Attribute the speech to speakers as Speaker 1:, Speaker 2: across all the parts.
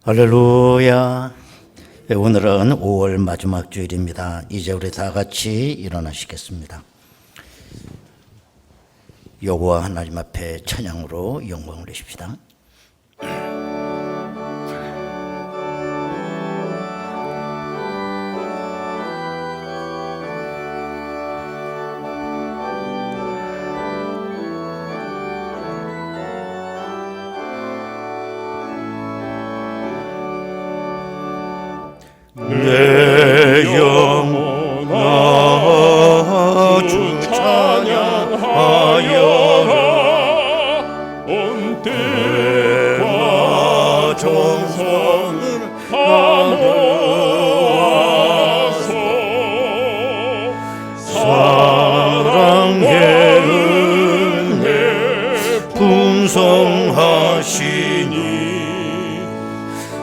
Speaker 1: 할렐루야. 오늘은 5월 마지막 주일입니다. 이제 우리 다 같이 일어나시겠습니다. 여호와 하나님 앞에 찬양으로 영광을 내십시다. 내 영혼아 주 찬양하여라. 온 때와 정성을 다 모아서 사랑의 은혜 풍성하시니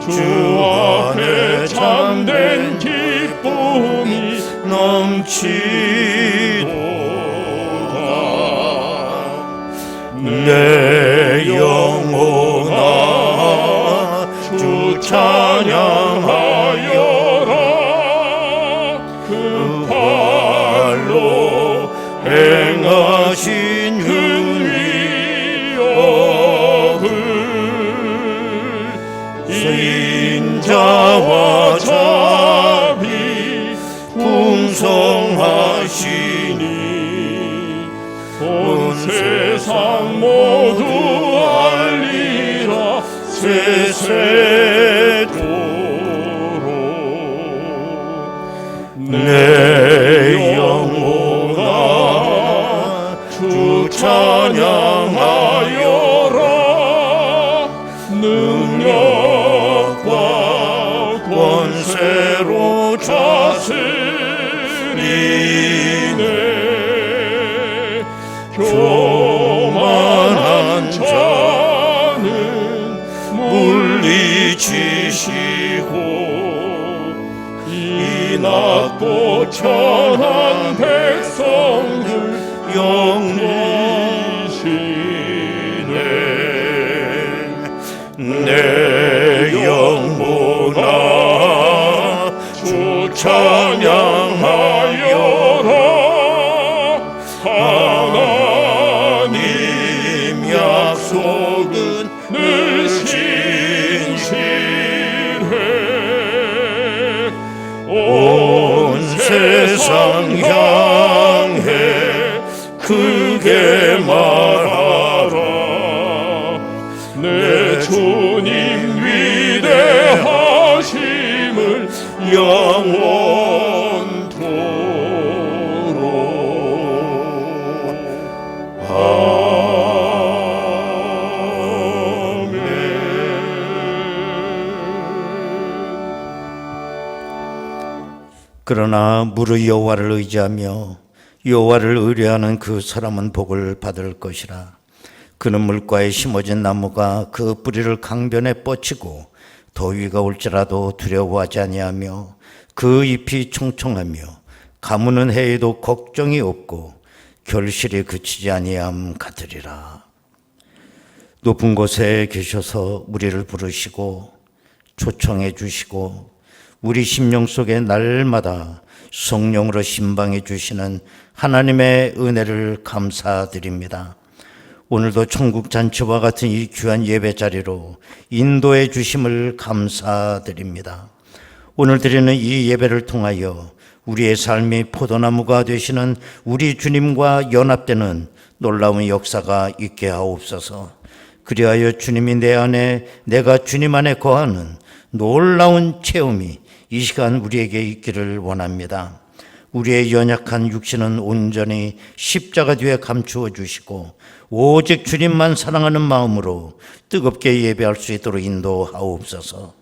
Speaker 1: 주 안에 참된 기쁨이 넘치도다. 내 영혼아 주 찬양하여라. 그 발로 행하신 인자와 자비 풍성하시니 온 세상 모두 알리라 세세토록. 내 영혼아 주 찬양하여라. 능력과 권세로 다스리네. 교만한 자는 물리치시고 이 낮고 천한 백성들 영리시네. 내 영혼아 주 찬양하여라. 하나님 약속은 늘 신실해. 온 세상 향해 크게 말하라. 내 주님 위대하심을 영원토록. 아멘. 그러나 무릇 여호와를 의지하며 여호와를 의뢰하는 그 사람은 복을 받을 것이라. 그는 물가에 심어진 나무가 그 뿌리를 강변에 뻗치고 더위가 올지라도 두려워하지 아니하며 그 잎이 총총하며 가무는 해에도 걱정이 없고 결실이 그치지 아니함 같으리라. 높은 곳에 계셔서 우리를 부르시고 초청해 주시고 우리 심령 속에 날마다 성령으로 신방해 주시는 하나님의 은혜를 감사드립니다. 오늘도 천국 잔치와 같은 이 귀한 예배 자리로 인도해 주심을 감사드립니다. 오늘 드리는 이 예배를 통하여 우리의 삶이 포도나무가 되시는 우리 주님과 연합되는 놀라운 역사가 있게 하옵소서. 그리하여 주님이 내 안에, 내가 주님 안에 거하는 놀라운 체험이 이 시간 우리에게 있기를 원합니다. 우리의 연약한 육신은 온전히 십자가 뒤에 감추어 주시고 오직 주님만 사랑하는 마음으로 뜨겁게 예배할 수 있도록 인도하옵소서.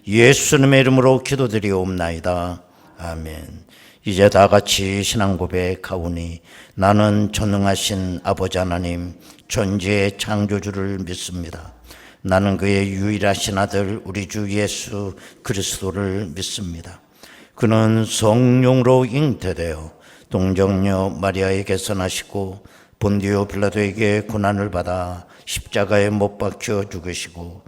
Speaker 1: 예수님의 이름으로 기도드리옵나이다. 아멘. 이제 다 같이 신앙 고백하오니 나는 전능하신 아버지 하나님 전지의 창조주를 믿습니다. 나는 그의 유일하신 아들 우리 주 예수 그리스도를 믿습니다. 그는 성령으로 잉태되어 동정녀 마리아에게서 나시고 본디오 빌라도에게 고난을 받아 십자가에 못 박혀 죽으시고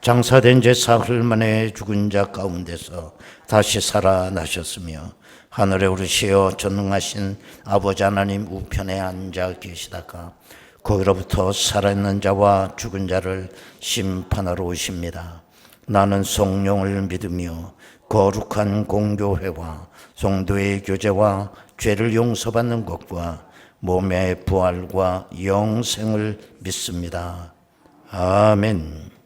Speaker 1: 장사된 지 사흘 만에 죽은 자 가운데서 다시 살아나셨으며 하늘에 오르시어 전능하신 아버지 하나님 우편에 앉아 계시다가 거기로부터 살아있는 자와 죽은 자를 심판하러 오십니다. 나는 성령을 믿으며 거룩한 공교회와 성도의 교제와 죄를 용서받는 것과 몸의 부활과 영생을 믿습니다. 아멘.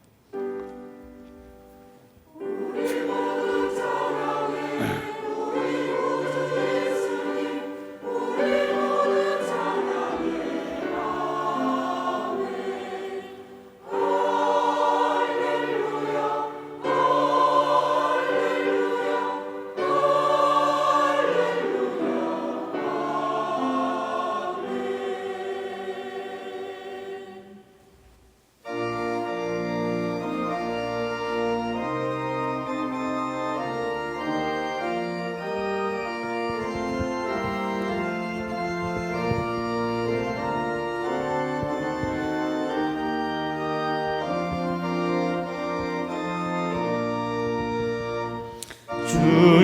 Speaker 2: 주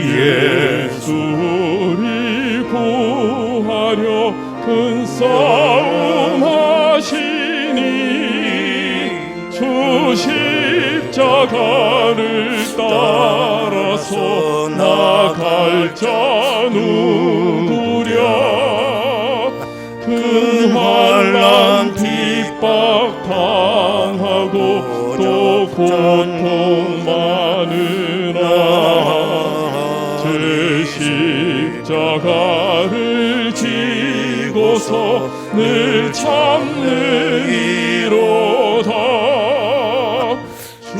Speaker 2: 예수 우리 구하려 큰 싸움 하시니 주 십자가를 따라서 나갈 자 누구랴 큰 환난 핍박 당하고 또 고통 많으나 제 십자가를 지고서 늘 참느니로다. 주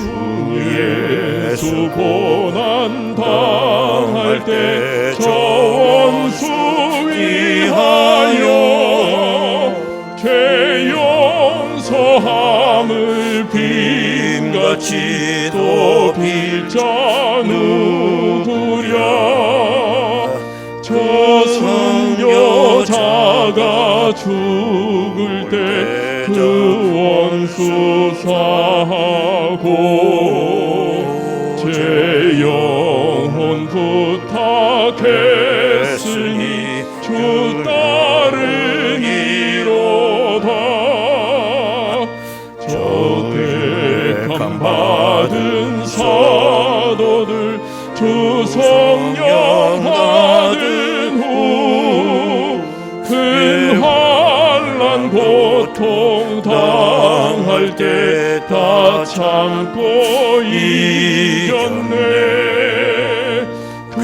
Speaker 2: 예수 고난 당할 때 저 원수 위하여 죄 용서함을 빈같이 또 빌 자 누구랴 저승여자가 죽을 때 그 원수 사하고 제 영혼 부탁했으니 주 따르기로다. 저택함 받은 사도들 주 성령 받은 후 큰 환난 고통 당할 때 다 참고 이겼네. 그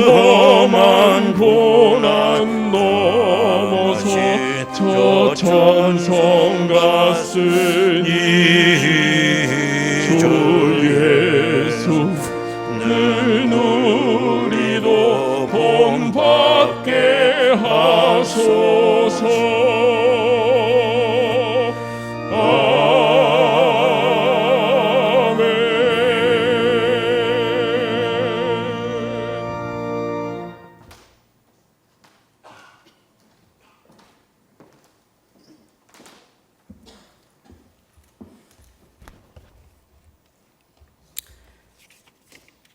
Speaker 2: 험한 고난 넘어서 저 천성 갔으니 주 예수 늘 누리도 본받게 하소서.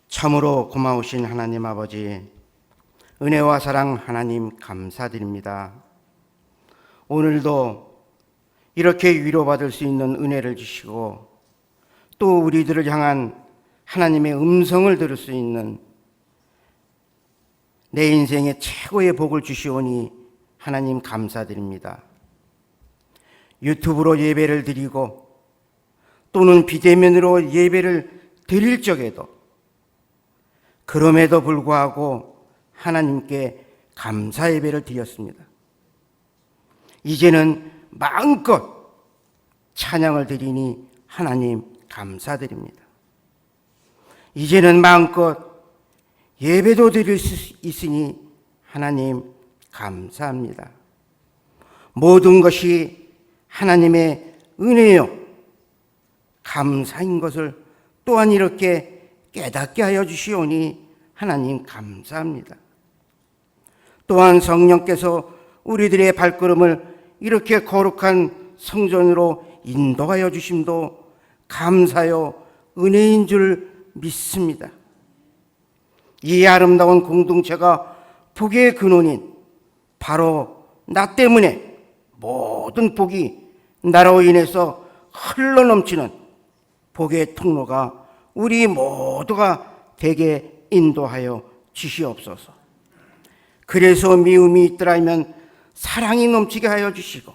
Speaker 3: 참으로 고마우신 하나님 아버지, 은혜와 사랑 하나님 감사드립니다. 오늘도 이렇게 위로받을 수 있는 은혜를 주시고 또 우리들을 향한 하나님의 음성을 들을 수 있는 내 인생의 최고의 복을 주시오니 하나님 감사드립니다. 유튜브로 예배를 드리고 또는 비대면으로 예배를 드릴 적에도 그럼에도 불구하고 하나님께 감사 예배를 드렸습니다. 이제는 마음껏 찬양을 드리니 하나님 감사드립니다. 이제는 마음껏 예배도 드릴 수 있으니 하나님 감사합니다. 모든 것이 하나님의 은혜요 감사인 것을 또한 이렇게 깨닫게 하여 주시오니 하나님 감사합니다. 또한 성령께서 우리들의 발걸음을 이렇게 거룩한 성전으로 인도하여 주심도 감사요 은혜인 줄 믿습니다. 이 아름다운 공동체가 복의 근원인 바로 나 때문에 모든 복이 나로 인해서 흘러넘치는 복의 통로가 우리 모두가 되게 인도하여 주시옵소서. 그래서 미움이 있더라면 사랑이 넘치게 하여 주시고,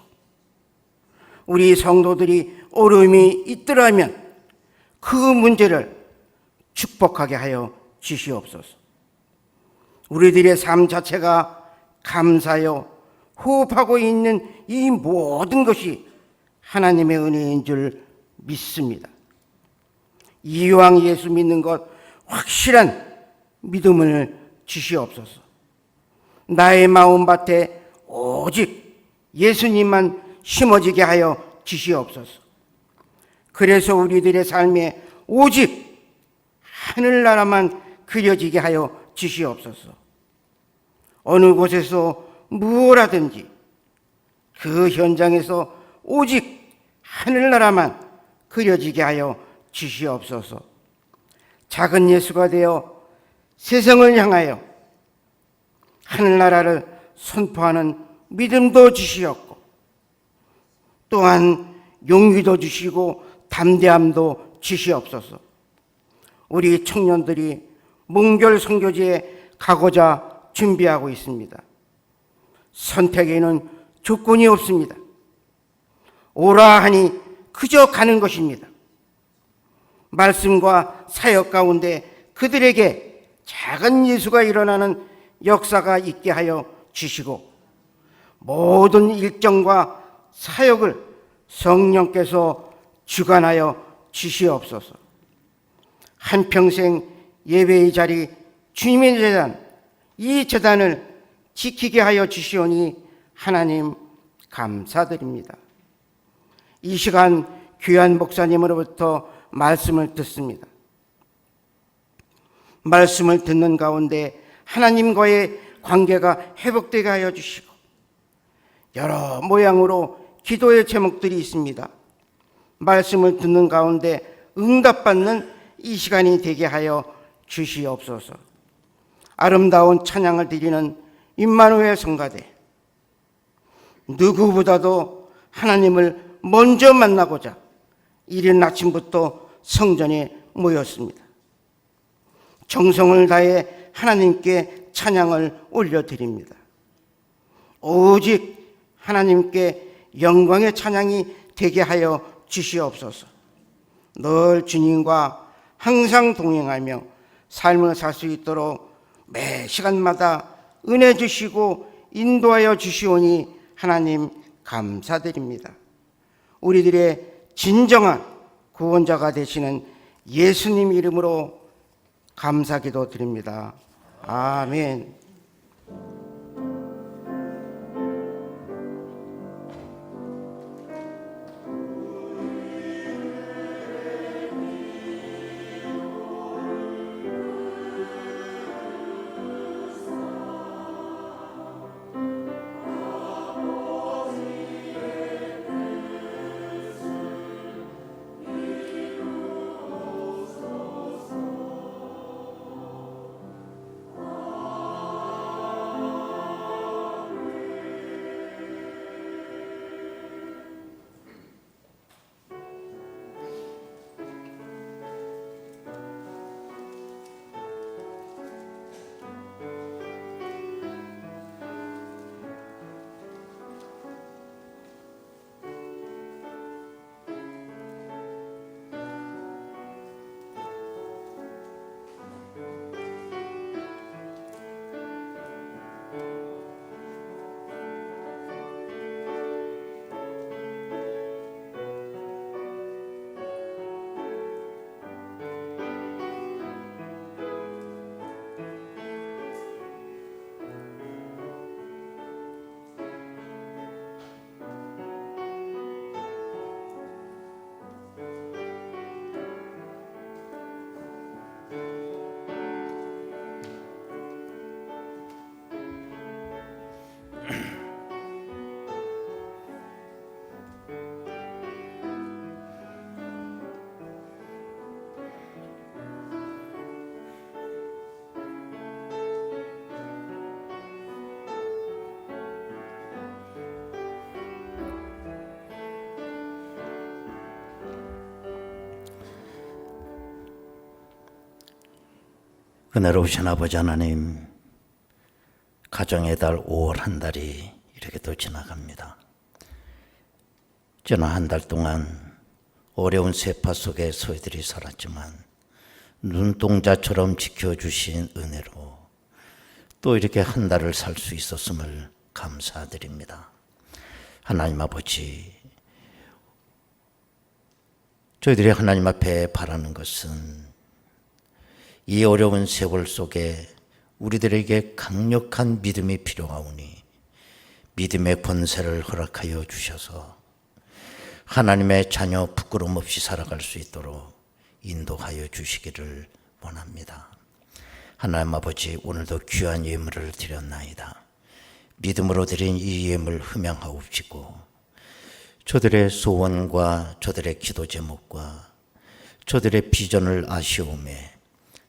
Speaker 3: 우리 성도들이 어려움이 있더라면 그 문제를 축복하게 하여 주시옵소서. 우리들의 삶 자체가 감사하여 호흡하고 있는 이 모든 것이 하나님의 은혜인 줄 믿습니다. 이왕 예수 믿는 것 확실한 믿음을 주시옵소서. 나의 마음밭에 오직 예수님만 심어지게 하여 주시옵소서. 그래서 우리들의 삶에 오직 하늘나라만 그려지게 하여 주시옵소서. 어느 곳에서 무엇하든지 그 현장에서 오직 하늘나라만 그려지게 하여 주시옵소서. 작은 예수가 되어 세상을 향하여 하늘나라를 선포하는 믿음도 주시었고, 또한 용기도 주시고 담대함도 주시옵소서. 우리 청년들이 몽결 선교지에 가고자 준비하고 있습니다. 선택에는 조건이 없습니다. 오라 하니 그저 가는 것입니다. 말씀과 사역 가운데 그들에게 작은 예수가 일어나는 역사가 있게 하여 주시고, 모든 일정과 사역을 성령께서 주관하여 주시옵소서. 한평생 예배의 자리 주님의 제단, 이 제단을 지키게 하여 주시오니 하나님 감사드립니다. 이 시간 귀한 목사님으로부터 말씀을 듣습니다. 말씀을 듣는 가운데 하나님과의 관계가 회복되게 하여 주시고, 여러 모양으로 기도의 제목들이 있습니다. 말씀을 듣는 가운데 응답받는 이 시간이 되게 하여 주시옵소서. 아름다운 찬양을 드리는 임마누엘 성가대, 누구보다도 하나님을 먼저 만나고자 이른 아침부터 성전에 모였습니다. 정성을 다해 하나님께 찬양을 올려드립니다. 오직 하나님께 영광의 찬양이 되게 하여 주시옵소서. 늘 주님과 항상 동행하며 삶을 살 수 있도록 매 시간마다 은혜 주시고 인도하여 주시오니 하나님 감사드립니다. 우리들의 진정한 구원자가 되시는 예수님 이름으로 감사기도 드립니다. 아멘.
Speaker 1: 은혜로우신 아버지 하나님, 가정의 달 5월 한 달이 이렇게 또 지나갑니다. 지난 한 달 동안 어려운 세파 속에 소희들이 살았지만 눈동자처럼 지켜주신 은혜로 또 이렇게 한 달을 살 수 있었음을 감사드립니다. 하나님 아버지, 저희들이 하나님 앞에 바라는 것은 이 어려운 세월 속에 우리들에게 강력한 믿음이 필요하오니 믿음의 권세를 허락하여 주셔서 하나님의 자녀 부끄럼 없이 살아갈 수 있도록 인도하여 주시기를 원합니다. 하나님 아버지, 오늘도 귀한 예물을 드렸나이다. 믿음으로 드린 이 예물 흠양하옵시고 저들의 소원과 저들의 기도 제목과 저들의 비전을 아시오매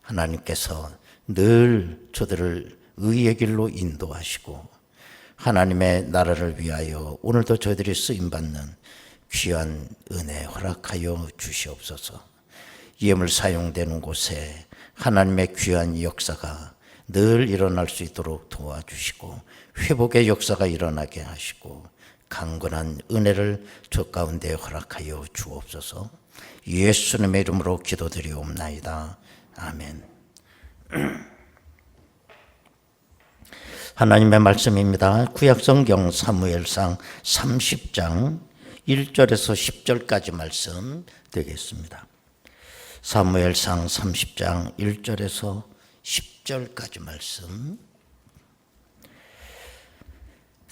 Speaker 1: 하나님께서 늘 저들을 의의 길로 인도하시고 하나님의 나라를 위하여 오늘도 저희들이 쓰임받는 귀한 은혜 허락하여 주시옵소서. 예물 사용되는 곳에 하나님의 귀한 역사가 늘 일어날 수 있도록 도와주시고 회복의 역사가 일어나게 하시고 강건한 은혜를 저 가운데 허락하여 주옵소서. 예수님의 이름으로 기도드리옵나이다. 아멘. 하나님의 말씀입니다. 구약성경 사무엘상 30장 1절에서 10절까지 말씀 되겠습니다. 사무엘상 30장 1절에서 10절까지 말씀.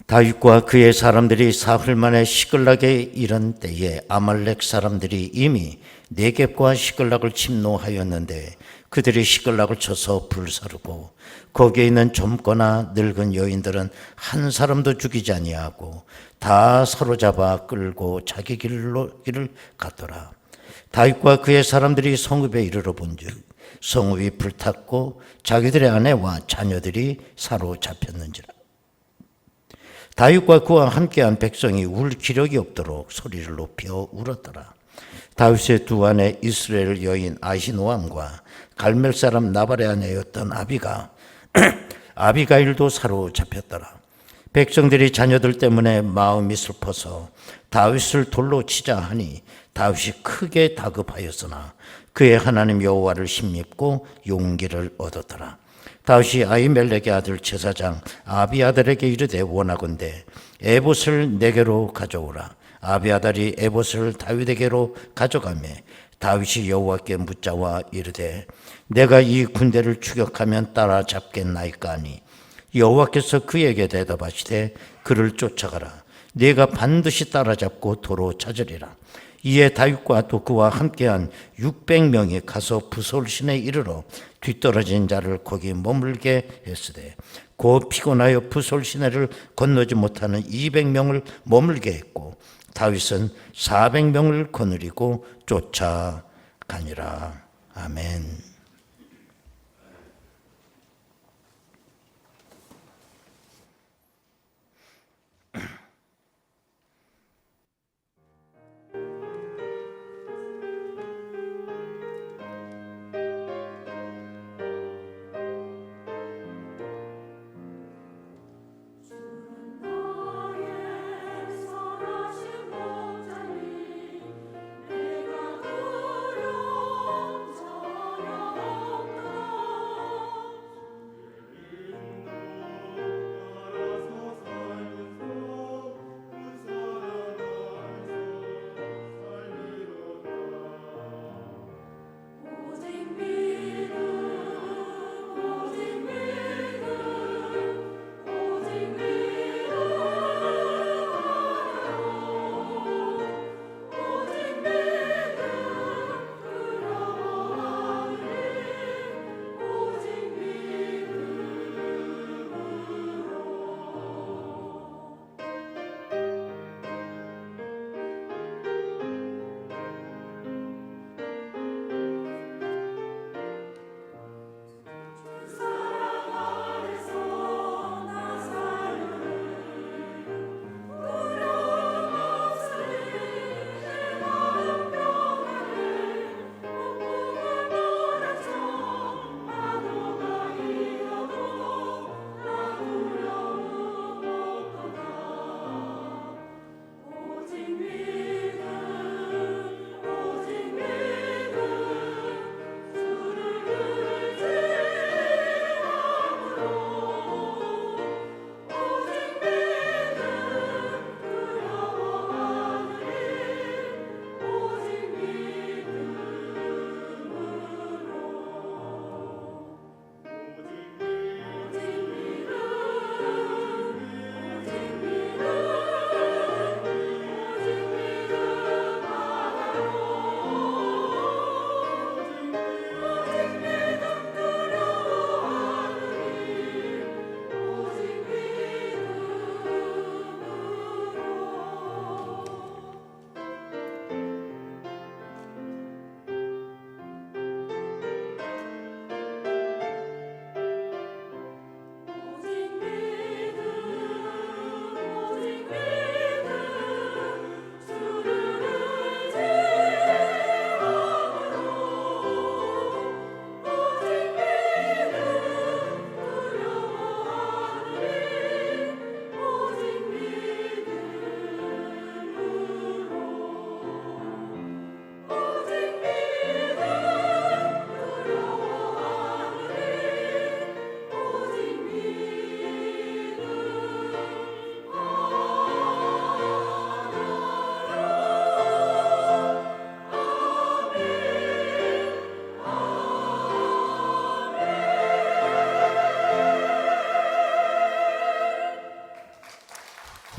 Speaker 1: 다윗과 그의 사람들이 사흘 만에 시글락에 이른 때에 아말렉 사람들이 이미 네겝과 시글락을 침노하였는데 그들이 시글락을 쳐서 불사르고 거기에 있는 젊거나 늙은 여인들은 한 사람도 죽이지 아니하고 다 사로잡아 끌고 자기 길을 갔더라. 다윗과 그의 사람들이 성읍에 이르러 본즉 성읍이 불탔고 자기들의 아내와 자녀들이 사로잡혔는지라. 다윗과 그와 함께한 백성이 울 기력이 없도록 소리를 높여 울었더라. 다윗의 두 아내 이스라엘 여인 아히노암과 갈멜 사람 나발의 아내였던 아비가일도 사로잡혔더라. 백성들이 자녀들 때문에 마음이 슬퍼서 다윗을 돌로 치자 하니 다윗이 크게 다급하였으나 그의 하나님 여호와를 힘입고 용기를 얻었더라. 다윗이 아히멜렉의 아들 제사장 아비아달에게 이르되 원하건대 에봇을 내게로 가져오라. 아비아달이 에봇을 다윗에게로 가져가매 다윗이 여호와께 묻자와 이르되 내가 이 군대를 추격하면 따라잡겠나이까 하니 여호와께서 그에게 대답하시되 그를 쫓아가라. 네가 반드시 따라잡고 도로 찾으리라. 이에 다윗과 또 그와 함께한 600명이 가서 부솔신에 이르러 뒤떨어진 자를 거기 머물게 했으되 곧 피곤하여 부솔시내를 건너지 못하는 200명을 머물게 했고 다윗은 400명을 거느리고 쫓아가니라. 아멘.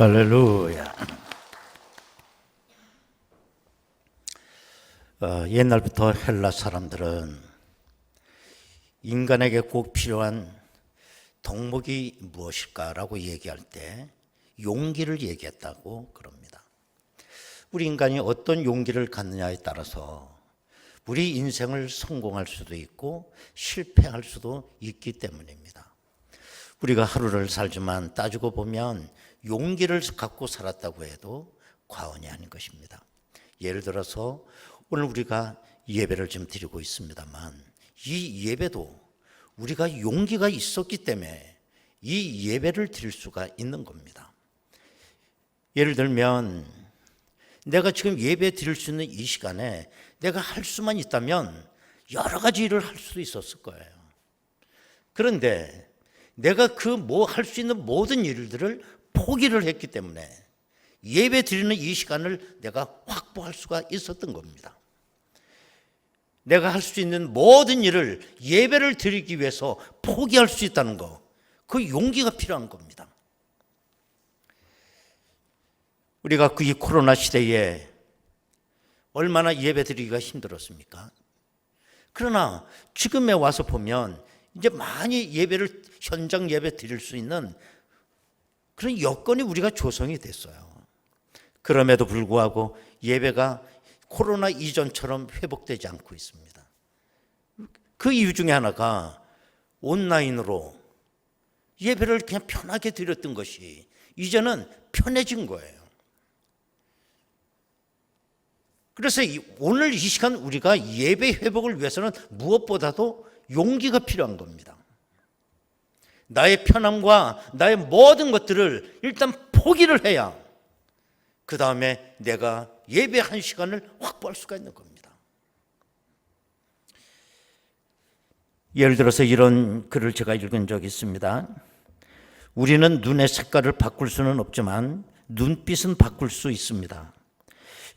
Speaker 1: 할렐루야. 옛날부터 헬라 사람들은 인간에게 꼭 필요한 덕목이 무엇일까라고 얘기할 때 용기를 얘기했다고 그럽니다. 우리 인간이 어떤 용기를 갖느냐에 따라서 우리 인생을 성공할 수도 있고 실패할 수도 있기 때문입니다. 우리가 하루를 살지만 따지고 보면 용기를 갖고 살았다고 해도 과언이 아닌 것입니다. 예를 들어서 오늘 우리가 예배를 좀 드리고 있습니다만 이 예배도 우리가 용기가 있었기 때문에 이 예배를 드릴 수가 있는 겁니다. 예를 들면 내가 지금 예배 드릴 수 있는 이 시간에 내가 할 수만 있다면 여러 가지 일을 할 수도 있었을 거예요. 그런데 내가 그 뭐 할 수 있는 모든 일들을 포기를 했기 때문에 예배 드리는 이 시간을 내가 확보할 수가 있었던 겁니다. 내가 할 수 있는 모든 일을 예배를 드리기 위해서 포기할 수 있다는 거, 그 용기가 필요한 겁니다. 우리가 이 코로나 시대에 얼마나 예배 드리기가 힘들었습니까? 그러나 지금에 와서 보면 이제 많이 예배를 현장 예배 드릴 수 있는 그런 여건이 우리가 조성이 됐어요. 그럼에도 불구하고 예배가 코로나 이전처럼 회복되지 않고 있습니다. 그 이유 중에 하나가 온라인으로 예배를 그냥 편하게 드렸던 것이 이제는 편해진 거예요. 그래서 오늘 이 시간 우리가 예배 회복을 위해서는 무엇보다도 용기가 필요한 겁니다. 나의 편함과 나의 모든 것들을 일단 포기를 해야 그 다음에 내가 예배 한 시간을 확보할 수가 있는 겁니다. 예를 들어서 이런 글을 제가 읽은 적이 있습니다. 우리는 눈의 색깔을 바꿀 수는 없지만 눈빛은 바꿀 수 있습니다.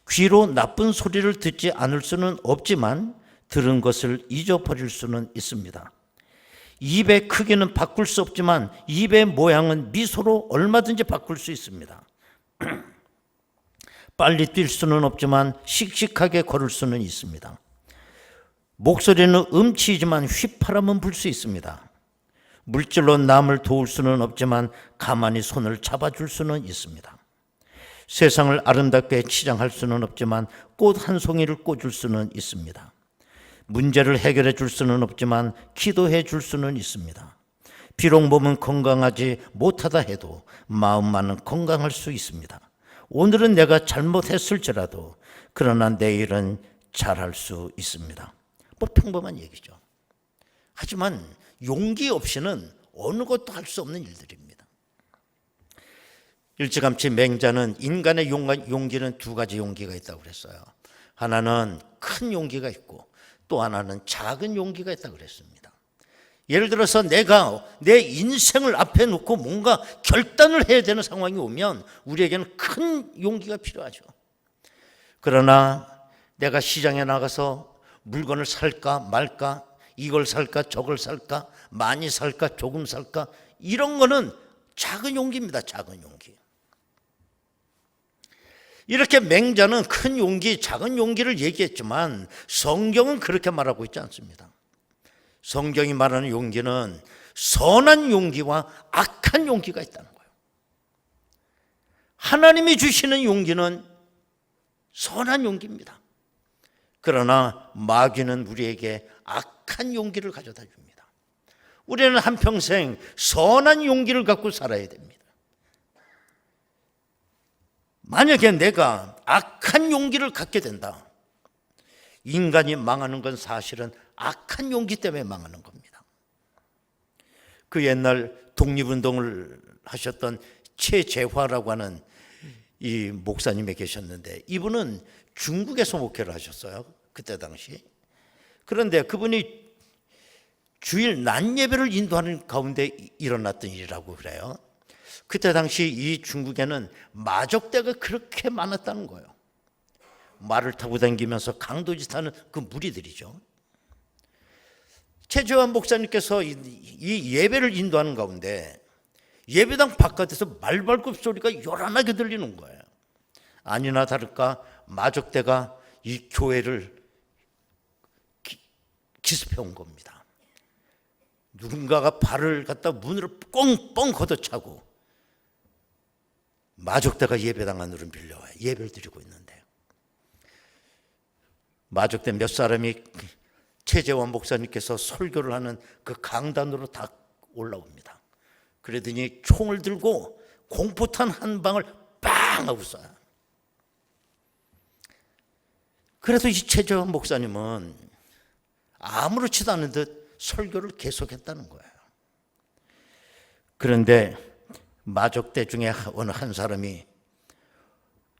Speaker 1: 귀로 나쁜 소리를 듣지 않을 수는 없지만 들은 것을 잊어버릴 수는 있습니다. 입의 크기는 바꿀 수 없지만 입의 모양은 미소로 얼마든지 바꿀 수 있습니다. 빨리 뛸 수는 없지만 씩씩하게 걸을 수는 있습니다. 목소리는 음치이지만 휘파람은 불 수 있습니다. 물질로 남을 도울 수는 없지만 가만히 손을 잡아줄 수는 있습니다. 세상을 아름답게 치장할 수는 없지만 꽃 한 송이를 꽂을 수는 있습니다. 문제를 해결해 줄 수는 없지만 기도해 줄 수는 있습니다. 비록 몸은 건강하지 못하다 해도 마음만은 건강할 수 있습니다. 오늘은 내가 잘못했을지라도 그러나 내일은 잘할 수 있습니다. 뭐 평범한 얘기죠. 하지만 용기 없이는 어느 것도 할 수 없는 일들입니다. 일찌감치 맹자는 인간의 용기는 두 가지 용기가 있다고 그랬어요. 하나는 큰 용기가 있고 또 하나는 작은 용기가 있다고 그랬습니다. 예를 들어서 내가 내 인생을 앞에 놓고 뭔가 결단을 해야 되는 상황이 오면 우리에게는 큰 용기가 필요하죠. 그러나 내가 시장에 나가서 물건을 살까 말까, 이걸 살까 저걸 살까, 많이 살까 조금 살까, 이런 거는 작은 용기입니다. 작은 용기. 이렇게 맹자는 큰 용기, 작은 용기를 얘기했지만 성경은 그렇게 말하고 있지 않습니다. 성경이 말하는 용기는 선한 용기와 악한 용기가 있다는 거예요. 하나님이 주시는 용기는 선한 용기입니다. 그러나 마귀는 우리에게 악한 용기를 가져다 줍니다. 우리는 한평생 선한 용기를 갖고 살아야 됩니다. 만약에 내가 악한 용기를 갖게 된다, 인간이 망하는 건 사실은 악한 용기 때문에 망하는 겁니다. 그 옛날 독립운동을 하셨던 최재화라고 하는 이 목사님이 계셨는데 이분은 중국에서 목회를 하셨어요. 그때 당시. 그런데 그분이 주일 낮 예배를 인도하는 가운데 일어났던 일이라고 그래요. 그때 당시 이 중국에는 마족대가 그렇게 많았다는 거예요. 말을 타고 다니면서 강도짓하는 그 무리들이죠. 최재환 목사님께서 이 예배를 인도하는 가운데 예배당 바깥에서 말발굽 소리가 요란하게 들리는 거예요. 아니나 다를까 마족대가 이 교회를 기습해 온 겁니다. 누군가가 발을 갖다 문으로 꽁꽁 걷어차고 마족대가 예배당 안으로 밀려와요. 예배를 드리고 있는데 마족대 몇 사람이 최재원 목사님께서 설교를 하는 그 강단으로 다 올라옵니다. 그러더니 총을 들고 공포탄 한 방을 빵 하고 쏴요. 그래서 이 최재원 목사님은 아무렇지도 않은 듯 설교를 계속했다는 거예요. 그런데 마족대 중에 어느 한 사람이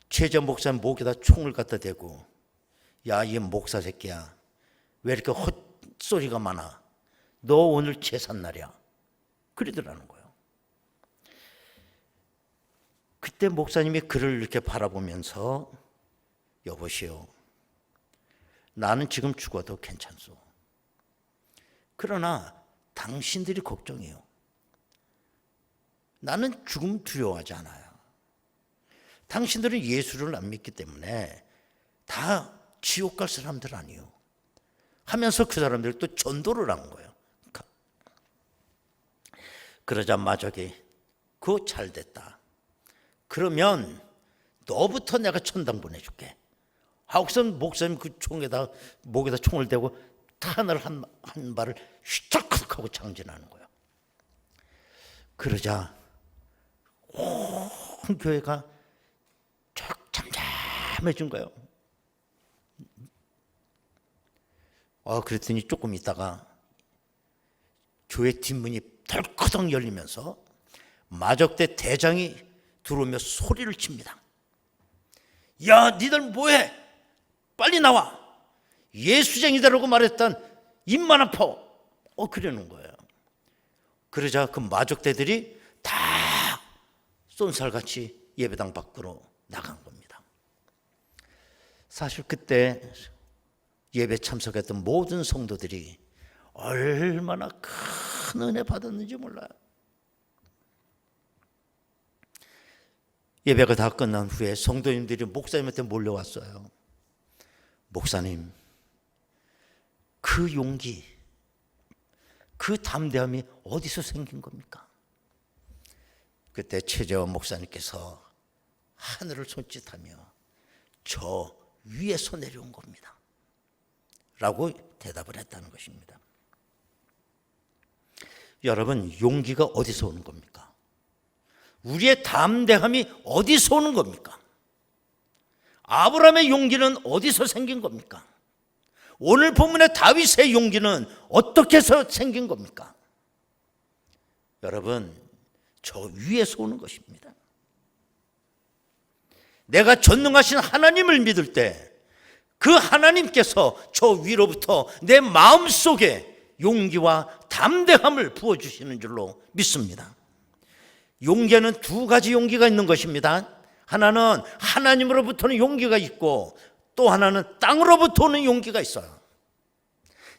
Speaker 1: 최재원 목사님 목에다 총을 갖다 대고, 야, 이 목사 새끼야, 왜 이렇게 헛소리가 많아? 너 오늘 제삿날이야. 그러더라는 거예요. 그때 목사님이 그를 이렇게 바라보면서, 여보시오, 나는 지금 죽어도 괜찮소. 그러나 당신들이 걱정해요. 나는 죽음 두려워하지 않아요. 당신들은 예수를 안 믿기 때문에 다 지옥 갈 사람들 아니에요. 하면서 그 사람들이 또 전도를 한 거예요. 그러자 마족이 그거 잘 됐다. 그러면 너부터 내가 천당 보내줄게. 하고선 목사님 그 총에다 목에다 총을 대고 탄을 한 발을 휘쩍 하고 장진하는 거예요. 그러자 온 교회가 쫙 잠잠해진 거예요. 그랬더니 조금 있다가 교회 뒷문이 덜커덩 열리면서 마족대 대장이 들어오며 소리를 칩니다. 야, 니들 뭐해? 빨리 나와. 예수쟁이다라고 말했던 입만 아파. 그러는 거예요. 그러자 그 마족대들이 다 쏜살같이 예배당 밖으로 나간 겁니다. 사실 그때 예배 참석했던 모든 성도들이 얼마나 큰 은혜 받았는지 몰라요. 예배가 다 끝난 후에 성도님들이 목사님한테 몰려왔어요. 목사님, 그 용기, 그 담대함이 어디서 생긴 겁니까? 그때 최재원 목사님께서 하늘을 손짓하며 저 위에서 내려온 겁니다 라고 대답을 했다는 것입니다. 여러분, 용기가 어디서 오는 겁니까? 우리의 담대함이 어디서 오는 겁니까? 아브라함의 용기는 어디서 생긴 겁니까? 오늘 본문의 다윗의 용기는 어떻게 해서 생긴 겁니까? 여러분, 저 위에서 오는 것입니다. 내가 전능하신 하나님을 믿을 때 그 하나님께서 저 위로부터 내 마음속에 용기와 담대함을 부어주시는 줄로 믿습니다. 용기에는 두 가지 용기가 있는 것입니다. 하나는 하나님으로부터는 용기가 있고 또 하나는 땅으로부터 오는 용기가 있어요.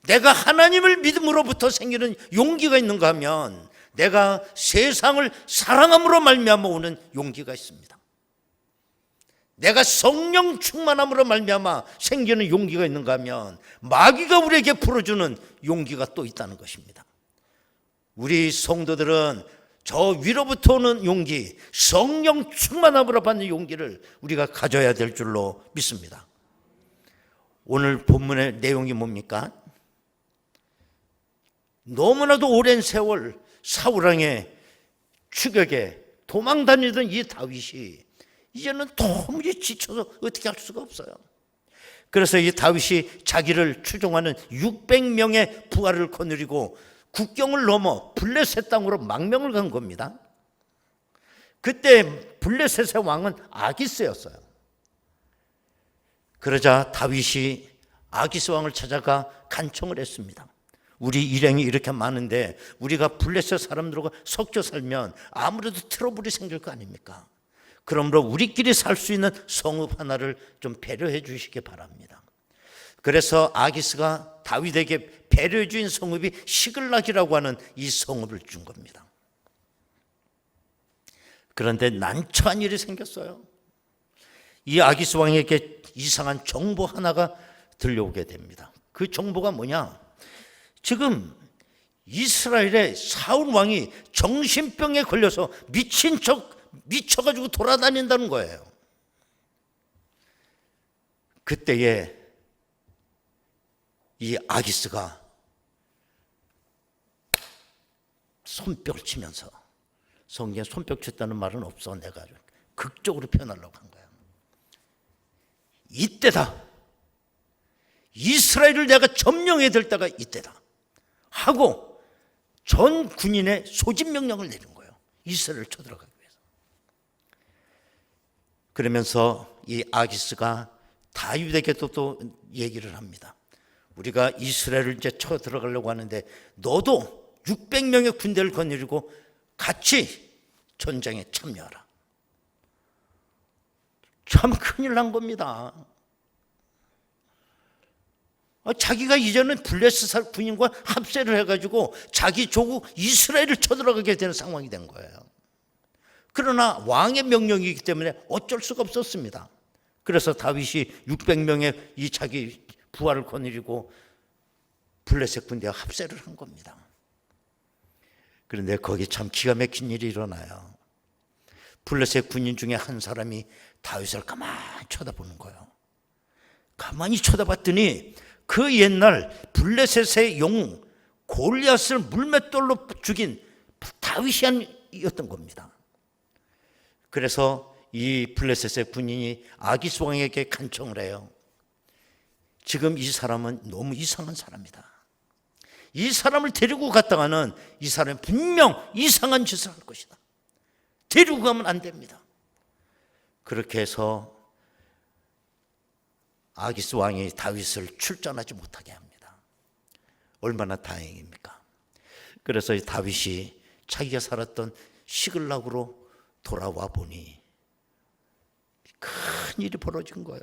Speaker 1: 내가 하나님을 믿음으로부터 생기는 용기가 있는가 하면 내가 세상을 사랑함으로 말미암아 오는 용기가 있습니다. 내가 성령 충만함으로 말미암아 생기는 용기가 있는가 하면 마귀가 우리에게 풀어주는 용기가 또 있다는 것입니다. 우리 성도들은 저 위로부터 오는 용기, 성령 충만함으로 받는 용기를 우리가 가져야 될 줄로 믿습니다. 오늘 본문의 내용이 뭡니까? 너무나도 오랜 세월 사울왕의 추격에 도망다니던 이 다윗이 이제는 도무지 지쳐서 어떻게 할 수가 없어요. 그래서 이 다윗이 자기를 추종하는 600명의 부하를 거느리고 국경을 넘어 블레셋 땅으로 망명을 간 겁니다. 그때 블레셋의 왕은 아기스였어요. 그러자 다윗이 아기스 왕을 찾아가 간청을 했습니다. 우리 일행이 이렇게 많은데 우리가 블레셋 사람들과 섞여 살면 아무래도 트러블이 생길 거 아닙니까? 그러므로 우리끼리 살 수 있는 성읍 하나를 좀 배려해 주시기 바랍니다. 그래서 아기스가 다윗에게 배려해 준 성읍이 시글락이라고 하는 이 성읍을 준 겁니다. 그런데 난처한 일이 생겼어요. 이 아기스 왕에게 이상한 정보 하나가 들려오게 됩니다. 그 정보가 뭐냐? 지금 이스라엘의 사울 왕이 정신병에 걸려서 미친 척 미쳐가지고 돌아다닌다는 거예요. 그때에 이 아기스가 손뼉을 치면서, 성경에 손뼉 쳤다는 말은 없어, 내가 극적으로 표현하려고 한 거야. 이때다. 이스라엘을 내가 점령해야 될 때가 이때다 하고 전 군인의 소집 명령을 내린 거예요. 이스라엘을 쳐들어가기 위해서. 그러면서 이 아기스가 다윗에게도 또 얘기를 합니다. 우리가 이스라엘을 이제 쳐들어가려고 하는데 너도 600명의 군대를 거느리고 같이 전쟁에 참여하라. 참 큰일 난 겁니다. 자기가 이제는 블레셋 군인과 합세를 해가지고 자기 조국 이스라엘을 쳐들어가게 되는 상황이 된 거예요. 그러나 왕의 명령이기 때문에 어쩔 수가 없었습니다. 그래서 다윗이 600명의 이 자기 부하를 거느리고 블레셋 군대와 합세를 한 겁니다. 그런데 거기 참 기가 막힌 일이 일어나요. 블레셋 군인 중에 한 사람이 다윗을 가만히 쳐다보는 거예요. 가만히 쳐다봤더니 그 옛날 블레셋의 영웅 골리앗을 물맷돌로 죽인 다윗이었던 겁니다. 그래서 이 블레셋의 군인이 아기스 왕에게 간청을 해요. 지금 이 사람은 너무 이상한 사람이다. 이 사람을 데리고 갔다가는 이 사람이 분명 이상한 짓을 할 것이다. 데리고 가면 안 됩니다. 그렇게 해서 아기스 왕이 다윗을 출전하지 못하게 합니다. 얼마나 다행입니까? 그래서 다윗이 자기가 살았던 시글락으로 돌아와 보니 큰 일이 벌어진 거예요.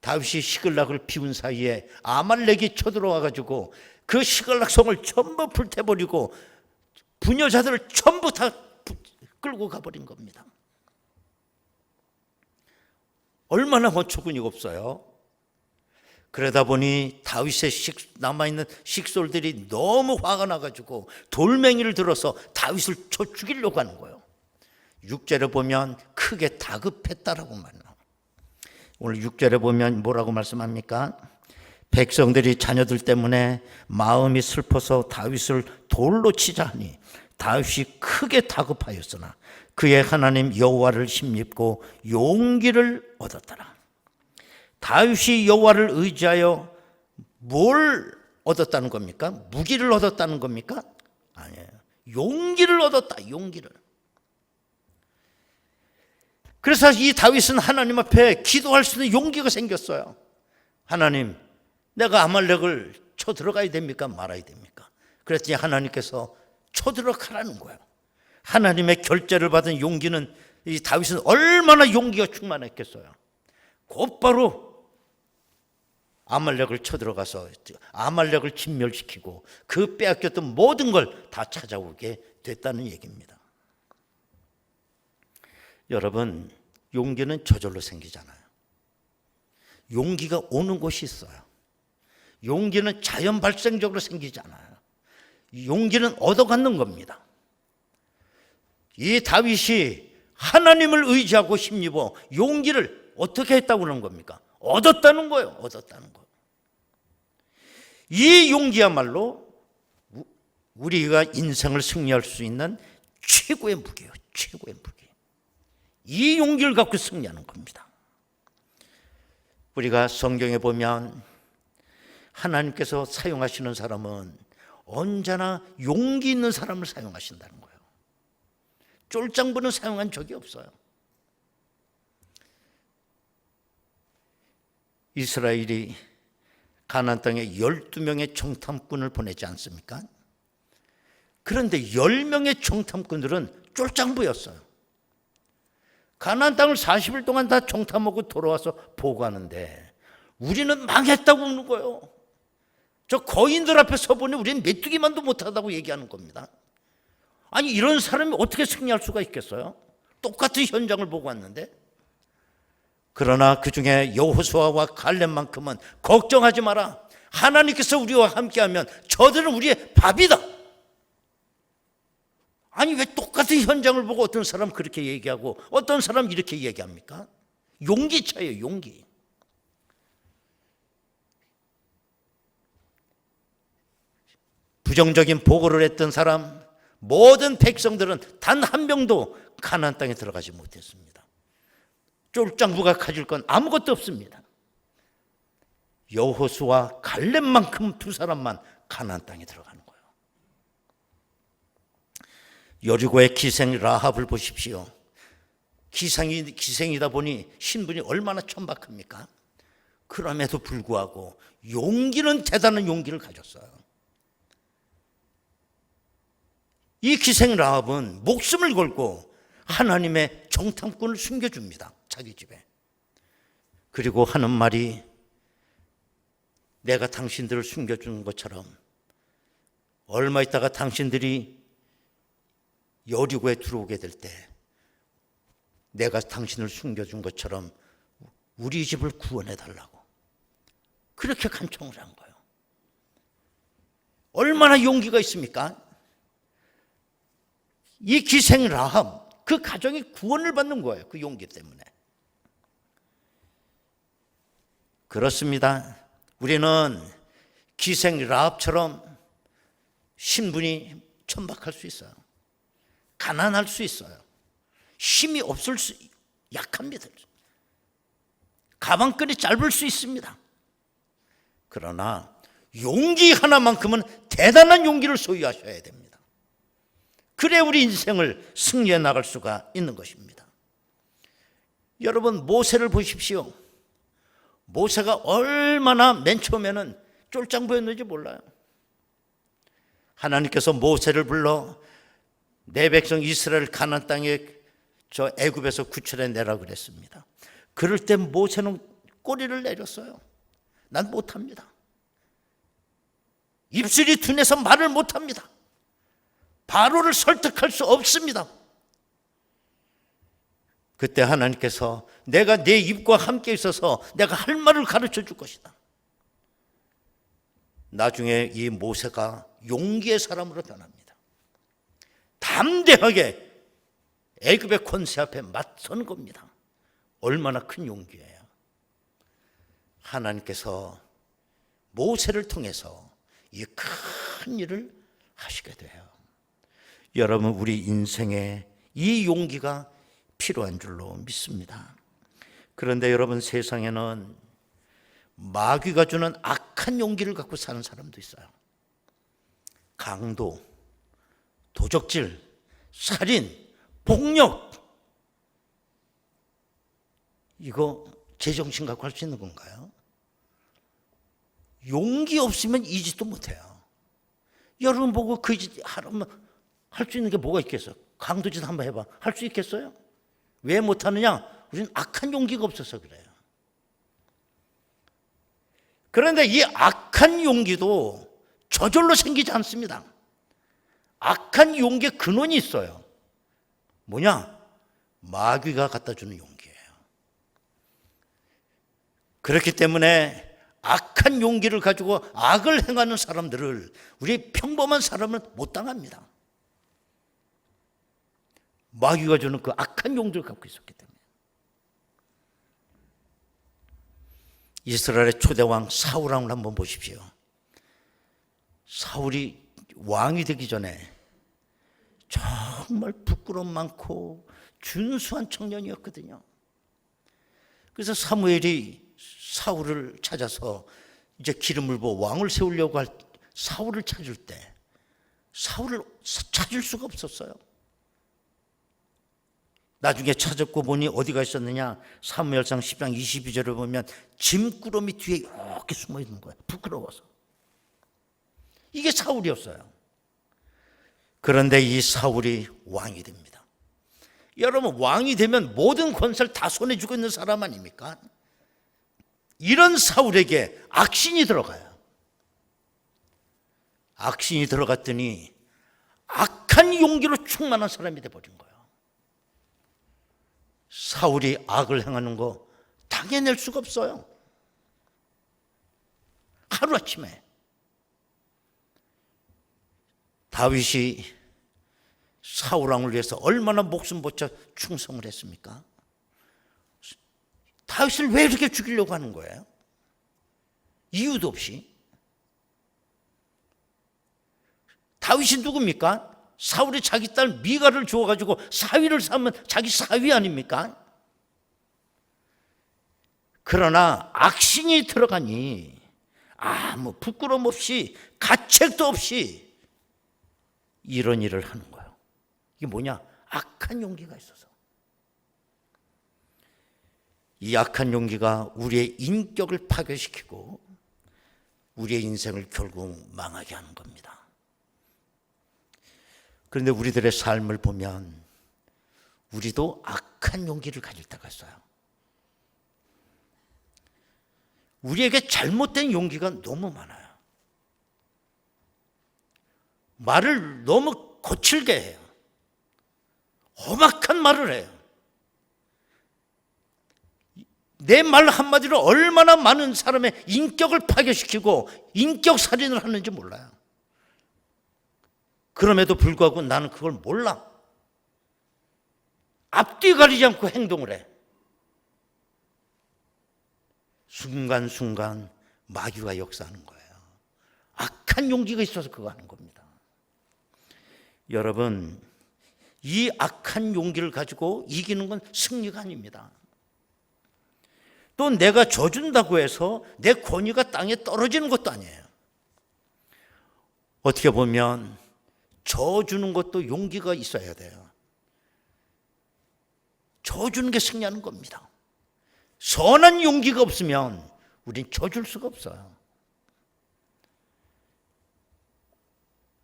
Speaker 1: 다윗이 시글락을 비운 사이에 아말렉이 쳐들어와 가지고 그 시글락 성을 전부 불태버리고 부녀자들을 전부 다 끌고 가버린 겁니다. 얼마나 어처구니 없어요. 그러다 보니 다윗의 남아있는 식솔들이 너무 화가 나가지고 돌멩이를 들어서 다윗을 쳐 죽이려고 하는 거예요. 6절에 보면 크게 다급했다라고 말해요. 오늘 6절에 보면 뭐라고 말씀합니까? 백성들이 자녀들 때문에 마음이 슬퍼서 다윗을 돌로 치자 하니 다윗이 크게 다급하였으나 그의 하나님 여호와를 힘입고 용기를 얻었더라. 다윗이 여호와를 의지하여 뭘 얻었다는 겁니까? 무기를 얻었다는 겁니까? 아니에요. 용기를 얻었다. 용기를. 그래서 이 다윗은 하나님 앞에 기도할 수 있는 용기가 생겼어요. 하나님, 내가 아말렉을 쳐 들어가야 됩니까? 말아야 됩니까? 그랬더니 하나님께서 쳐 들어가라는 거예요. 하나님의 결제를 받은 용기는, 이 다윗은 얼마나 용기가 충만했겠어요. 곧바로 아말렉을 쳐 들어가서 아말렉을 진멸시키고 그 빼앗겼던 모든 걸 다 찾아오게 됐다는 얘기입니다. 여러분, 용기는 저절로 생기잖아요. 용기가 오는 곳이 있어요. 용기는 자연 발생적으로 생기지 않아요. 용기는 얻어갖는 겁니다. 이 다윗이 하나님을 의지하고 힘입어 용기를 어떻게 했다고 그러는 겁니까? 얻었다는 거예요. 얻었다는 거. 이 용기야말로 우리가 인생을 승리할 수 있는 최고의 무기예요. 최고의 무기. 이 용기를 갖고 승리하는 겁니다. 우리가 성경에 보면 하나님께서 사용하시는 사람은 언제나 용기 있는 사람을 사용하신다는 거예요. 쫄장부는 사용한 적이 없어요. 이스라엘이 가나안 땅에 12명의 정탐꾼을 보내지 않습니까? 그런데 10명의 정탐꾼들은 쫄장부였어요. 가나안 땅을 40일 동안 다 정탐하고 돌아와서 보고하는데 우리는 망했다고 하는 거예요. 저 거인들 앞에 서보니 우리는 메뚜기만도 못하다고 얘기하는 겁니다. 아니 이런 사람이 어떻게 승리할 수가 있겠어요? 똑같은 현장을 보고 왔는데. 그러나 그 중에 여호수아와 갈렙만큼은 걱정하지 마라. 하나님께서 우리와 함께하면 저들은 우리의 밥이다. 아니 왜 똑같은 현장을 보고 어떤 사람 그렇게 얘기하고 어떤 사람 이렇게 얘기합니까? 용기 차이에요, 용기. 부정적인 보고를 했던 사람, 모든 백성들은 단 한 명도 가나안 땅에 들어가지 못했습니다. 쫄장부가 가질 건 아무것도 없습니다. 여호수아 갈렙만큼 두 사람만 가나안 땅에 들어가는 거예요. 여리고의 기생 라합을 보십시오. 기생이다 보니 신분이 얼마나 천박합니까? 그럼에도 불구하고 용기는 대단한 용기를 가졌어요. 이 기생 라합은 목숨을 걸고 하나님의 정탐꾼을 숨겨줍니다. 자기 집에. 그리고 하는 말이 내가 당신들을 숨겨주는 것처럼 얼마 있다가 당신들이 여리고에 들어오게 될 때 내가 당신을 숨겨준 것처럼 우리 집을 구원해달라고 그렇게 간청을 한 거예요. 얼마나 용기가 있습니까? 이 기생 라합, 그 가정이 구원을 받는 거예요. 그 용기 때문에. 그렇습니다. 우리는 기생 라합처럼 신분이 천박할 수 있어요. 가난할 수 있어요. 힘이 없을 수, 약합니다. 가방끈이 짧을 수 있습니다. 그러나 용기 하나만큼은 대단한 용기를 소유하셔야 됩니다. 그래 우리 인생을 승리해 나갈 수가 있는 것입니다. 여러분 모세를 보십시오. 모세가 얼마나 맨 처음에는 쫄짱부였는지 몰라요. 하나님께서 모세를 불러 내 백성 이스라엘 가나안 땅에 저 애굽에서 구출해 내라 그랬습니다. 그럴 때 모세는 꼬리를 내렸어요. 난 못합니다. 입술이 둔해서 말을 못합니다. 바로를 설득할 수 없습니다. 그때 하나님께서 내가 내 입과 함께 있어서 내가 할 말을 가르쳐 줄 것이다. 나중에 이 모세가 용기의 사람으로 변합니다. 담대하게 애굽의 권세 앞에 맞선 겁니다. 얼마나 큰 용기예요. 하나님께서 모세를 통해서 이 큰 일을 하시게 돼요. 여러분 우리 인생에 이 용기가 필요한 줄로 믿습니다. 그런데 여러분 세상에는 마귀가 주는 악한 용기를 갖고 사는 사람도 있어요. 강도, 도적질, 살인, 폭력, 이거 제정신 갖고 할 수 있는 건가요? 용기 없으면 이 짓도 못해요. 여러분 보고 그 짓 하면 할 수 있는 게 뭐가 있겠어요? 강도짓 한번 해봐. 할 수 있겠어요? 왜 못하느냐? 우리는 악한 용기가 없어서 그래요. 그런데 이 악한 용기도 저절로 생기지 않습니다. 악한 용기의 근원이 있어요. 뭐냐? 마귀가 갖다 주는 용기예요. 그렇기 때문에 악한 용기를 가지고 악을 행하는 사람들을 우리 평범한 사람은 못 당합니다. 마귀가 주는 그 악한 용기를 갖고 있었기 때문에. 이스라엘의 초대왕 사울왕을 한번 보십시오. 사울이 왕이 되기 전에 정말 부끄러움 많고 준수한 청년이었거든요. 그래서 사무엘이 사울을 찾아서 이제 기름을 부어 왕을 세우려고 할 사울을 찾을 때 사울을 찾을 수가 없었어요. 나중에 찾았고 보니 어디가 있었느냐? 사무엘상 10장 22절을 보면 짐꾸러미 뒤에 이렇게 숨어 있는 거예요. 부끄러워서. 이게 사울이었어요. 그런데 이 사울이 왕이 됩니다. 여러분 왕이 되면 모든 권세를 다 손에 쥐고 있는 사람 아닙니까? 이런 사울에게 악신이 들어가요. 악신이 들어갔더니 악한 용기로 충만한 사람이 돼버린 거예요. 사울이 악을 행하는 거 당해낼 수가 없어요. 하루아침에 다윗이 사울왕을 위해서 얼마나 목숨 바쳐 충성을 했습니까? 다윗을 왜 이렇게 죽이려고 하는 거예요? 이유도 없이. 다윗이 누굽니까? 사울이 자기 딸 미가를 주어가지고 사위를 삼은 자기 사위 아닙니까? 그러나 악신이 들어가니 아무 부끄럼 없이 가책도 없이 이런 일을 하는 거예요. 이게 뭐냐? 악한 용기가 있어서. 이 악한 용기가 우리의 인격을 파괴시키고 우리의 인생을 결국 망하게 하는 겁니다. 그런데 우리들의 삶을 보면 우리도 악한 용기를 가질 때가 있어요. 우리에게 잘못된 용기가 너무 많아요. 말을 너무 거칠게 해요. 험악한 말을 해요. 내 말 한마디로 얼마나 많은 사람의 인격을 파괴시키고 인격 살인을 하는지 몰라요. 그럼에도 불구하고 나는 그걸 몰라. 앞뒤 가리지 않고 행동을 해. 순간순간 마귀가 역사하는 거예요. 악한 용기가 있어서 그거 하는 겁니다. 여러분, 이 악한 용기를 가지고 이기는 건 승리가 아닙니다. 또 내가 져준다고 해서 내 권위가 땅에 떨어지는 것도 아니에요. 어떻게 보면 져주는 것도 용기가 있어야 돼요. 져주는 게 승리하는 겁니다. 선한 용기가 없으면 우린 져줄 수가 없어요.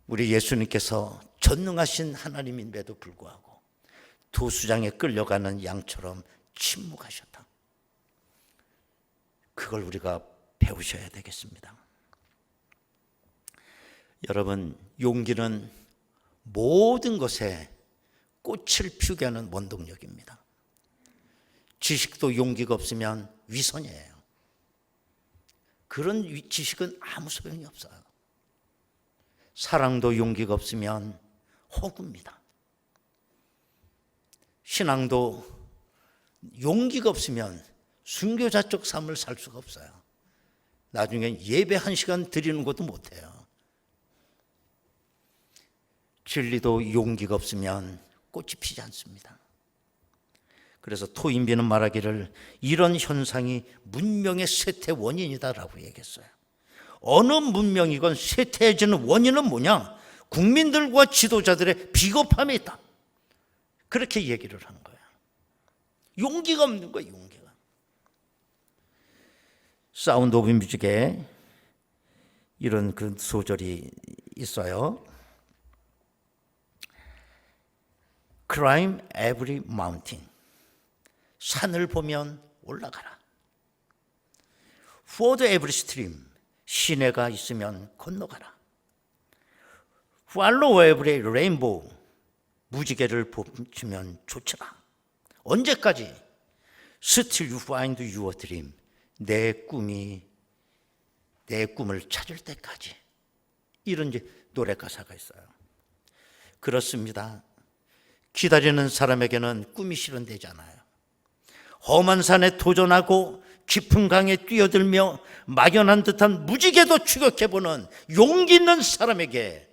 Speaker 1: 우리 예수님께서 전능하신 하나님인데도 불구하고 도수장에 끌려가는 양처럼 침묵하셨다. 그걸 우리가 배우셔야 되겠습니다. 여러분, 용기는 모든 것에 꽃을 피우게 하는 원동력입니다. 지식도 용기가 없으면 위선이에요. 그런 지식은 아무 소용이 없어요. 사랑도 용기가 없으면 호구입니다. 신앙도 용기가 없으면 순교자적 삶을 살 수가 없어요. 나중에 예배 1시간 드리는 것도 못해요. 진리도 용기가 없으면 꽃이 피지 않습니다. 그래서 토인비는 말하기를 이런 현상이 문명의 쇠퇴 원인이다라고 얘기했어요. 어느 문명이건 쇠퇴해지는 원인은 뭐냐? 국민들과 지도자들의 비겁함에 있다. 그렇게 얘기를 하는 거예요. 용기가 없는 거예요. 용기가. 사운드 오브 뮤직에 이런 그 소절이 있어요. Climb every mountain. 산을 보면 올라가라. Ford every stream. 시내가 있으면 건너가라. Follow every rainbow. 무지개를 보면 쫓아라. 언제까지? Still you find your dream. 내 꿈을 찾을 때까지. 이런 노래 가사가 있어요. 그렇습니다. 기다리는 사람에게는 꿈이 실현되잖아요. 험한 산에 도전하고 깊은 강에 뛰어들며 막연한 듯한 무지개도 추격해보는 용기 있는 사람에게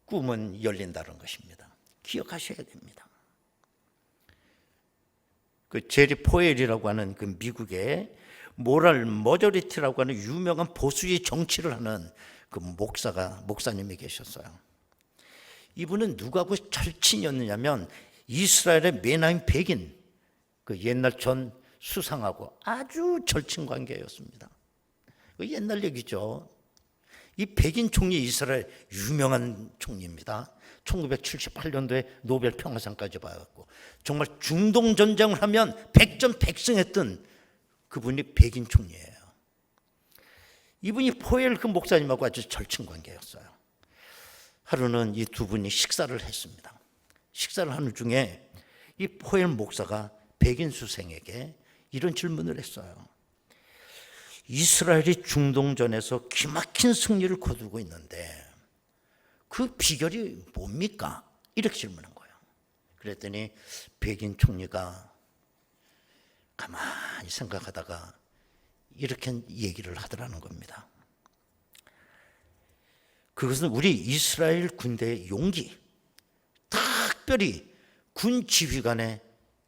Speaker 1: 꿈은 열린다는 것입니다. 기억하셔야 됩니다. 그 제리 포웰이라고 하는 그 미국의 모럴 머저리티라고 하는 유명한 보수의 정치를 하는 그 목사님이 계셨어요. 이분은 누구하고 절친이었느냐면 이스라엘의 메나임 베긴, 그 옛날 전 수상하고 아주 절친 관계였습니다. 그 옛날 얘기죠. 이 베긴 총리, 이스라엘 유명한 총리입니다. 1978년도에 노벨 평화상까지 받았고 정말 중동 전쟁을 하면 백전백승했던 그분이 베긴 총리예요. 이분이 포엘 그 목사님하고 아주 절친 관계였어요. 하루는 이 두 분이 식사를 했습니다. 식사를 하는 중에 이 포엘 목사가 백인 수생에게 이런 질문을 했어요. 이스라엘이 중동전에서 기막힌 승리를 거두고 있는데 그 비결이 뭡니까? 이렇게 질문한 거예요. 그랬더니 백인 총리가 가만히 생각하다가 이렇게 얘기를 하더라는 겁니다. 그것은 우리 이스라엘 군대의 용기, 특별히 군 지휘관의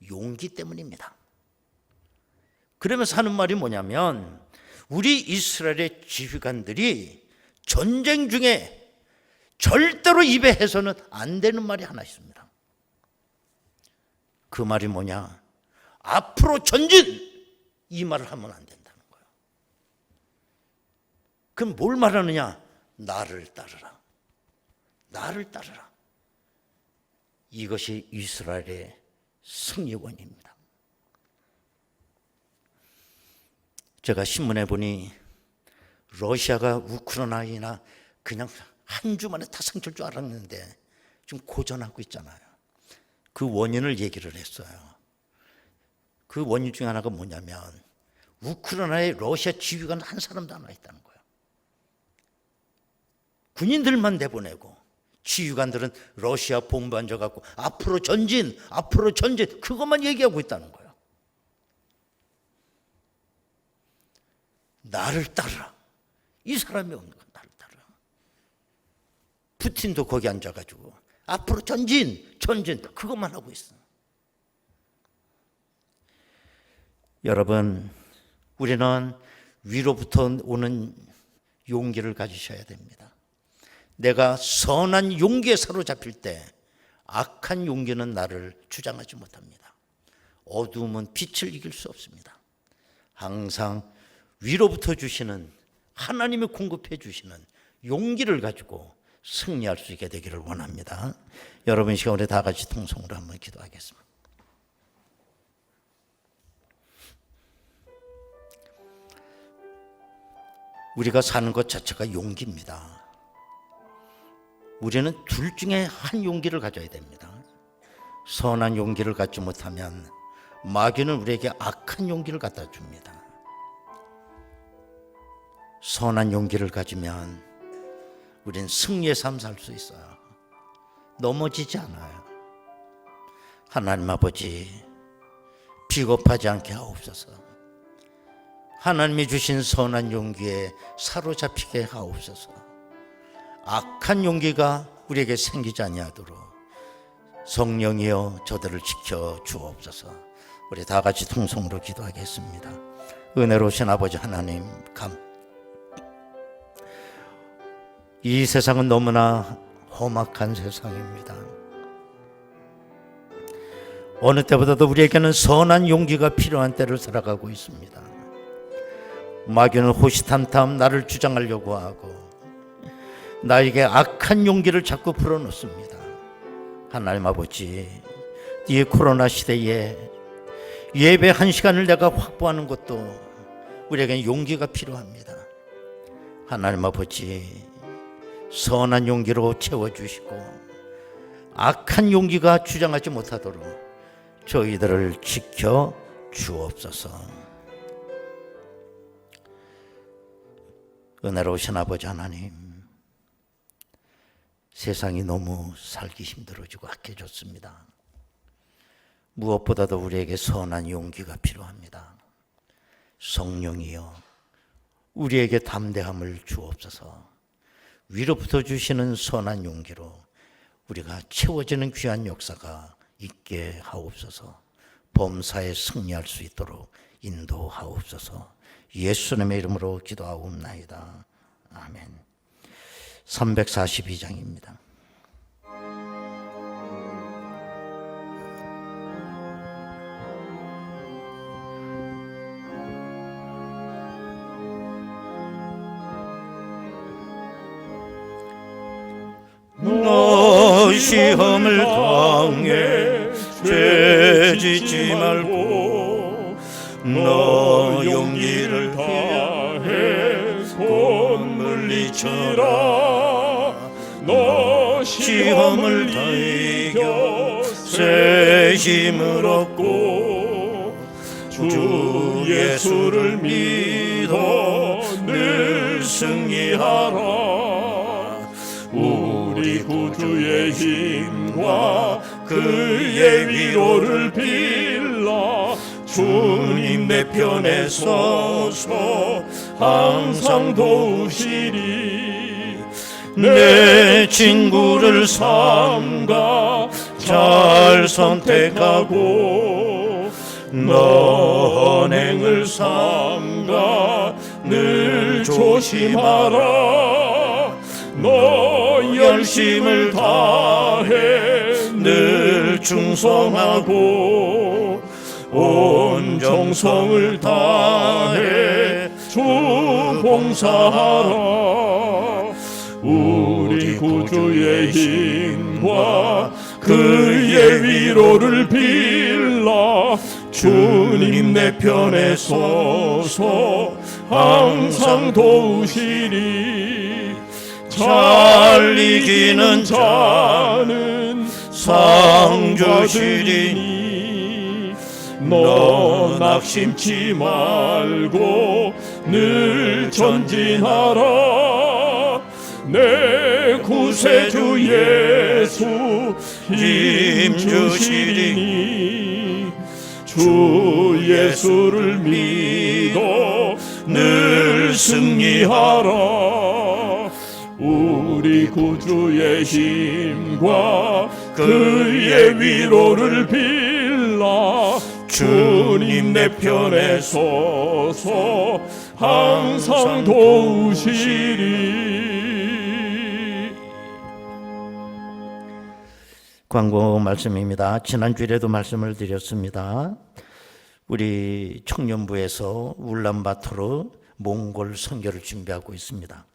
Speaker 1: 용기 때문입니다. 그러면서 하는 말이 뭐냐면 우리 이스라엘의 지휘관들이 전쟁 중에 절대로 입에 해서는 안 되는 말이 하나 있습니다. 그 말이 뭐냐? 앞으로 전진! 이 말을 하면 안 된다는 거예요. 그럼 뭘 말하느냐? 나를 따르라. 나를 따르라. 이것이 이스라엘의 승리원입니다. 제가 신문에 보니 러시아가 우크라이나 그냥 한 주 만에 다 상칠 줄 알았는데 지금 고전하고 있잖아요. 그 원인을 얘기를 했어요. 그 원인 중에 하나가 뭐냐면 우크라이나에 러시아 지휘관 한 사람도 안 와 있다는 거예요. 군인들만 내보내고 지휘관들은 러시아 본부 앉아갖고 앞으로 전진, 앞으로 전진 그것만 얘기하고 있다는 거예요. 나를 따르라. 이 사람이 오는 거 나를 따르라. 푸틴도 거기 앉아가지고 앞으로 전진, 전진 그것만 하고 있어. 여러분, 우리는 위로부터 오는 용기를 가지셔야 됩니다. 내가 선한 용기에 사로잡힐 때 악한 용기는 나를 주장하지 못합니다. 어두움은 빛을 이길 수 없습니다. 항상 위로부터 주시는 하나님이 공급해 주시는 용기를 가지고 승리할 수 있게 되기를 원합니다. 여러분 이 시간 우리 다 같이 통성으로 한번 기도하겠습니다. 우리가 사는 것 자체가 용기입니다. 우리는 둘 중에 한 용기를 가져야 됩니다. 선한 용기를 갖지 못하면 마귀는 우리에게 악한 용기를 갖다 줍니다. 선한 용기를 가지면 우리는 승리의 삶 살 수 있어요. 넘어지지 않아요. 하나님 아버지 비겁하지 않게 하옵소서. 하나님이 주신 선한 용기에 사로잡히게 하옵소서. 악한 용기가 우리에게 생기지 아니하도록 성령이여 저들을 지켜 주옵소서. 우리 다 같이 통성으로 기도하겠습니다. 은혜로우신 아버지 하나님, 이 세상은 너무나 험악한 세상입니다. 어느 때보다도 우리에게는 선한 용기가 필요한 때를 살아가고 있습니다. 마귀는 호시탐탐 나를 주장하려고 하고 나에게 악한 용기를 자꾸 불어넣습니다. 하나님 아버지, 이 코로나 시대에 예배 1시간을 내가 확보하는 것도 우리에게는 용기가 필요합니다. 하나님 아버지, 선한 용기로 채워주시고 악한 용기가 주장하지 못하도록 저희들을 지켜 주옵소서. 은혜로우신 아버지 하나님, 세상이 너무 살기 힘들어지고 악해졌습니다. 무엇보다도 우리에게 선한 용기가 필요합니다. 성령이여 우리에게 담대함을 주옵소서. 위로부터 주시는 선한 용기로 우리가 채워지는 귀한 역사가 있게 하옵소서. 범사에 승리할 수 있도록 인도하옵소서. 예수님의 이름으로 기도하옵나이다. 아멘. 342장입니다. 너 시험을 당해 죄짓지 말고 너 용기를
Speaker 2: 다해 곧 물리치라. 너
Speaker 1: 시험을 다 이겨 새 힘을 얻고 주 예수를 믿어 늘 승리하라. 우리 구주의 힘과 그의 위로를 빌라. 주님 내 편에 서서 항상 도우시리. 내 친구를 삼가 잘 선택하고 너 언행을 삼가 늘 조심하라. 너 열심을 다해 늘 충성하고 온 정성을 다해 주 봉사하라. 우리 구주의 힘과 그의 위로를 빌라. 주님 내 편에 서서 항상 도우시리. 잘 이기는 자는 상 주시리니 너 낙심치 말고 늘 전진하라. 내 구세주 예수 힘 주시리니 주 예수를 믿어 늘 승리하라. 우리 구주의 힘과 그의 위로를 빌라. 주님 내 편에 서서 항상 도우시리. 광고 말씀입니다. 지난주에도 말씀을 드렸습니다. 우리 청년부에서 울란바토르 몽골 선교를 준비하고 있습니다.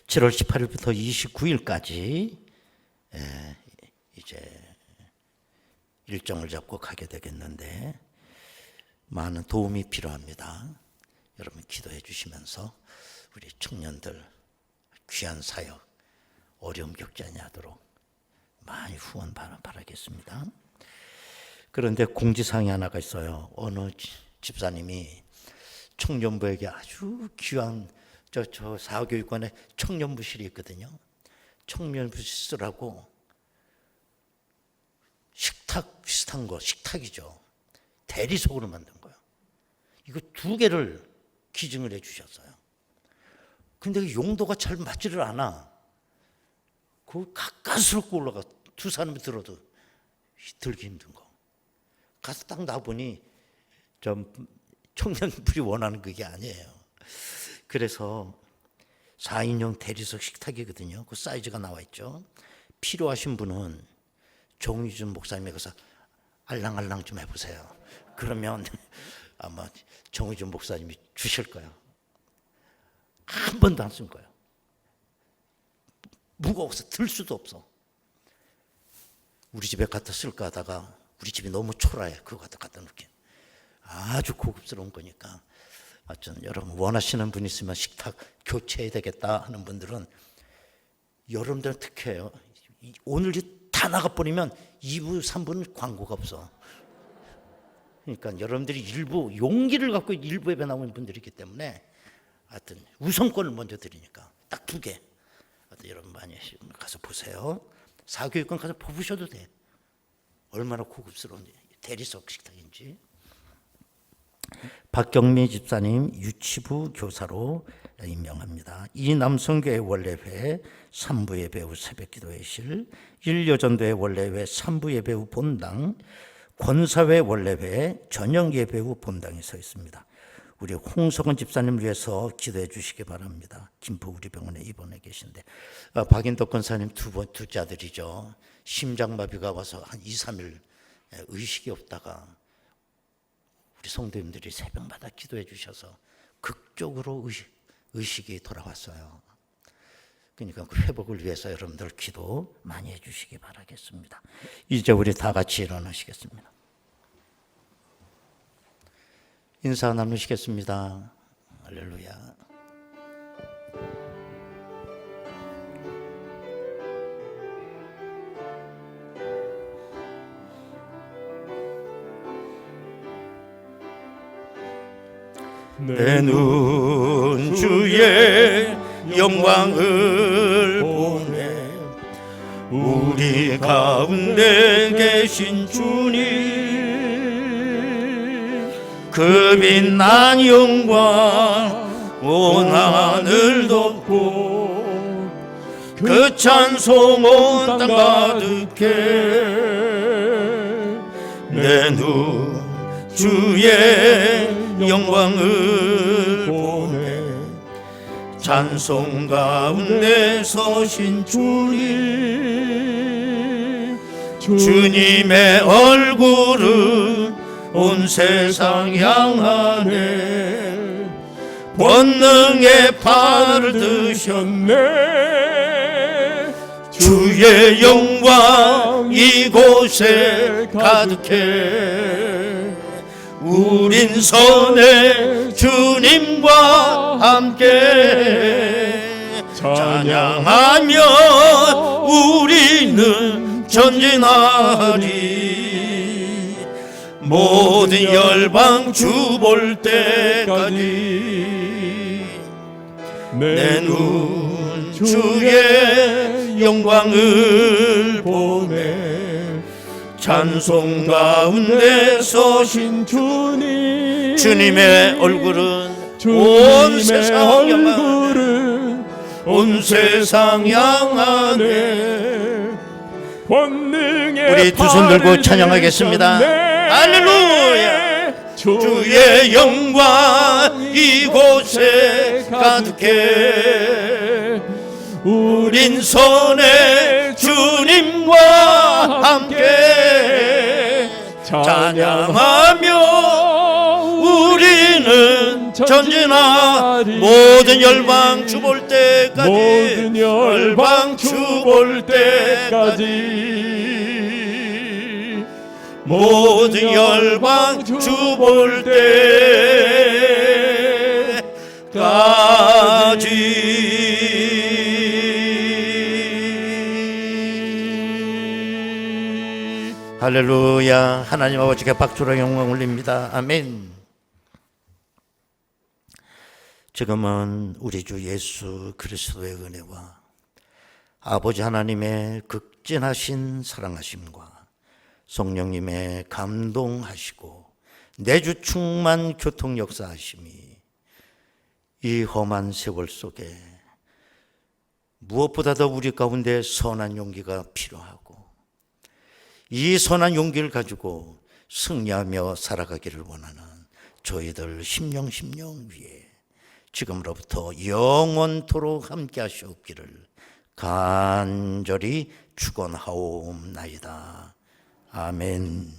Speaker 1: 7월 18일부터 29일까지 이제 일정을 잡고 가게 되겠는데 많은 도움이 필요합니다. 여러분 기도해 주시면서 우리 청년들 귀한 사역 어려움 겪지 아니하도록 많이 후원 바라겠습니다. 그런데 공지사항이 하나가 있어요. 어느 집사님이 청년부에게 아주 귀한 저 사교육관에 청년부실이 있거든요. 청년부실하고 식탁 비슷한 거, 식탁이죠. 대리석으로 만든 거예요. 이거 2개를 기증을 해 주셨어요. 근데 그 용도가 잘 맞지를 않아. 그 가까스럽게 올라가. 2 사람이 들어도 들기 힘든 거. 가서 딱 놔보니 좀 청년부리 원하는 그게 아니에요. 그래서 4인용 대리석 식탁이거든요. 그 사이즈가 나와 있죠. 필요하신 분은 정의준 목사님에 가서 알랑알랑 좀 해보세요. 그러면 아마 정의준 목사님이 주실 거예요. 한 번도 안 쓴 거예요. 무거워서 들 수도 없어. 우리 집에 갖다 쓸까 하다가 우리 집이 너무 초라해. 그거 갖다 놓기 아주 고급스러운 거니까 하여튼 여러분 원하시는 분 있으면 식탁 교체해야 되겠다 하는 분들은 여러분들은 특혜예요. 오늘 다 나가버리면 2부 3부는 광고가 없어. 그러니까 여러분들이 일부 용기를 갖고 일부 예배 나오는 분들이기 때문에 하여튼 우선권을 먼저 드리니까 딱 2개. 하여튼 여러분 많이 가서 보세요. 사교육관 가서 보셔도 돼. 얼마나 고급스러운 대리석 식탁인지. 박경미 집사님 유치부 교사로 임명합니다. 이남성교회 원래회 3부 예배 후 새벽기도회 실, 1여전도회 원래회 3부 예배 후 본당, 권사회 원래회 저녁 예배 후 본당에 서 있습니다. 우리 홍석원 집사님을 위해서 기도해 주시기 바랍니다. 김포 우리병원에 입원해 계신데 박인덕 권사님 둘째 아들이죠. 심장마비가 와서 한 2, 3일 의식이 없다가 우리 성도님들이 새벽마다 기도해 주셔서 극적으로 의식이 돌아왔어요. 그러니까 그 회복을 위해서 여러분들 기도 많이 해주시기 바라겠습니다. 이제 우리 다 같이 일어나시겠습니다. 인사 나누시겠습니다. 할렐루야. 내 눈 주의 영광을 보네. 우리 가운데 계신 주님, 그 빛난 영광 온 하늘 덮고 그 찬송 온 땅 가득해. 내 눈 주의 영광을 보네. 찬송 가운데 서신 주님, 주님의 얼굴은 온 세상 향하네. 권능의 팔을 드셨네. 주의 영광 이곳에 가득해. 우린 선의 주님과 함께 찬양하며 우리는 전진하리. 모든 열방 주 볼 때까지 내 눈 주의 영광을 보네. 찬송 가운데 서신 주님, 주님의 얼굴은 온 세상 향하네. 온 세상 향하네.
Speaker 2: 권능의
Speaker 1: 우리 두 손 들고 찬양하겠습니다. 할렐루야. 주의 영광 이곳에 가득해. 우린 선의 주님과 함께 찬양하며 우리는 전진하리. 모든 열방 주 볼 때까지,
Speaker 2: 모든 열방 주 볼 때까지,
Speaker 1: 모든 열방 주 볼 때까지. 할렐루야. 하나님 아버지께 박수로 영광 올립니다. 아멘. 지금은 우리 주 예수 그리스도의 은혜와 아버지 하나님의 극진하신 사랑하심과 성령님의 감동하시고 내주 충만 교통 역사하심이 이 험한 세월 속에 무엇보다도 우리 가운데 선한 용기가 필요하고, 이 선한 용기를 가지고 승리하며 살아가기를 원하는 저희들 심령 위에 지금으로부터 영원토록 함께 하시옵기를 간절히 축원하옵나이다. 아멘.